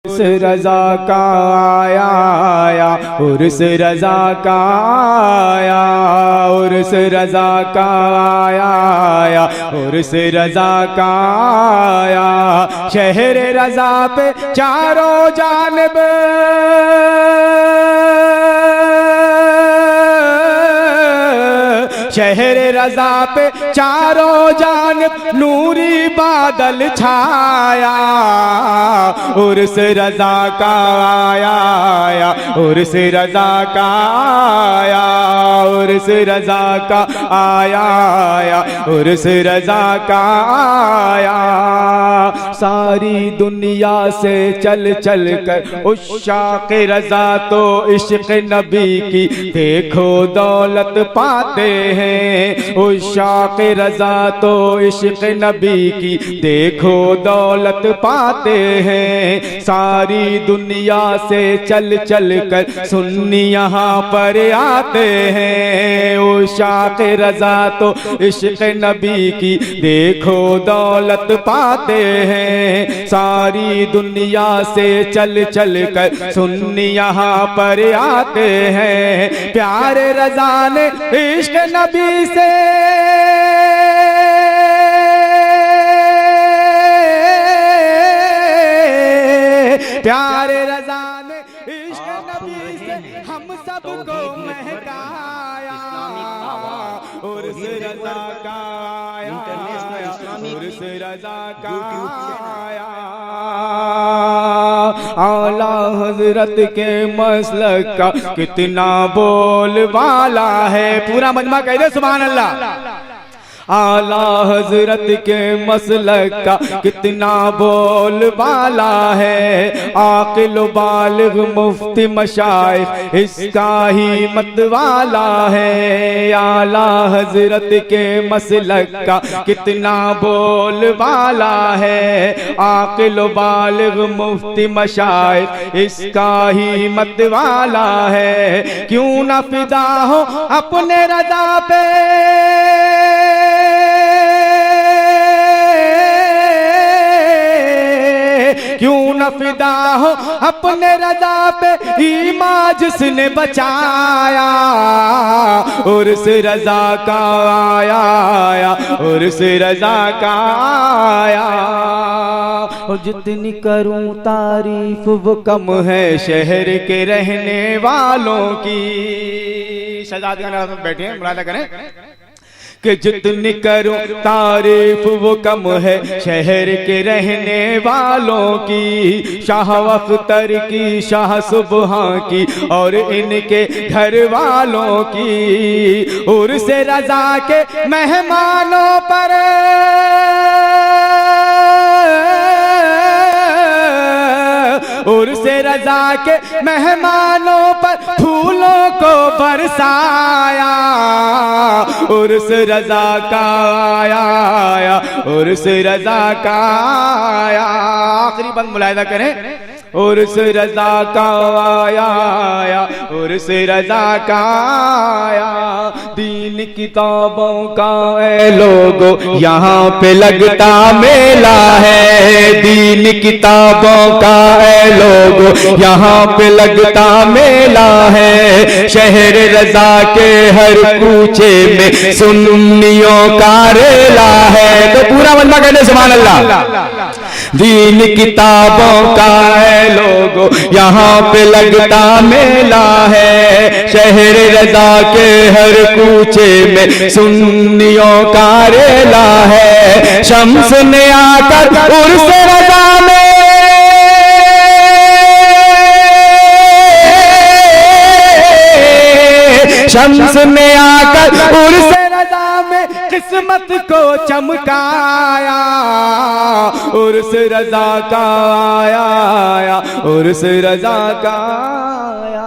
उर्स रजा का आया, उर्स रजा का आया, उर्स रजा का आया, उर्स रजा का आया। शहर रजा पे चारों जानिब शहर रजा पे चारों जानिब नूरी बादल छाया। उर्स रजा का आया, उर्स रजा का आया, उर्स रजा का आया, उर्स रजा का आया। सारी दुनिया से चल चल कर उश्शाक़ रजा तो इश्क़ नबी की देखो दौलत पाते हैं। उश्शाक़ रजा तो इश्क़ नबी की देखो दौलत पाते हैं। सारी दुनिया से चल चल कर सुन्नी यहाँ पर आते हैं। उश्शाक़ रजा तो इश्क़ नबी की देखो दौलत पाते हैं। सारी दुनिया से चल चल कर सुन्नी यहाँ पर आते हैं। प्यारे रजा ने इश्क़ नबी से प्यारे रजा ने इश्क़ नबी से हम सबको महकाया। उर्स रजा का आया, उर्स रजा का आया। आला हजरत के मसलक का कितना बोल वाला है। पूरा मजमा कह दे सुभान अल्लाह। आला हजरत के मसलक का कितना बोल वाला है। आकिल बालिग मुफ्ती मशाइख इसका ही मत वाला है। आला हजरत के मसलक का कितना बोल वाला है। आकिल बालिग मुफ्ती मशाइख इसका ही मत वाला है। क्यों न फिदा हो अपने रजा पे, क्यों न फिदा हो अपने रजा पे ईमान जिसने बचाया। उर्स रजा का आया, उर्स रजा का आया। और जितनी करूं तारीफ वो कम है शहर के रहने वालों की। शहजाद खान बैठे हैं, मुरादा करें कि जितनी करूं तारीफ वो कम है शहर के रहने वालों की। शाह अख्तर की, शाह सुबहां की और इनके घर वालों की। उर्स रजा के मेहमानों पर उर्स रजा के मेहमानों पर फूलों को बरसाया। उर्स रजा का आया, उर्स रजा का आया। आखिरी बंद मुलाहिदा करें। उर्स रजा का आया, उर्स रजा का आया। दीन किताबों का ऐ लोगो यहाँ पे लगता मेला है। दीन किताबों का ऐ लोगो यहाँ पे लगता मेला है। शहर रजा के हर कूचे में सुन्नियों का रेला है। तो पूरा बंदा कहते सुभान अल्लाह। दीन किताबों का है लोगो यहाँ पे लगता मेला है। शहर रजा के हर कूचे में सुन्नियों का रेला है। शम्स ने आकर उर्स रजा में शम्स ने आकर उर्स रजा में किस्मत को चमकाया। उर्स रजा का आया, उर्स रजा का आया।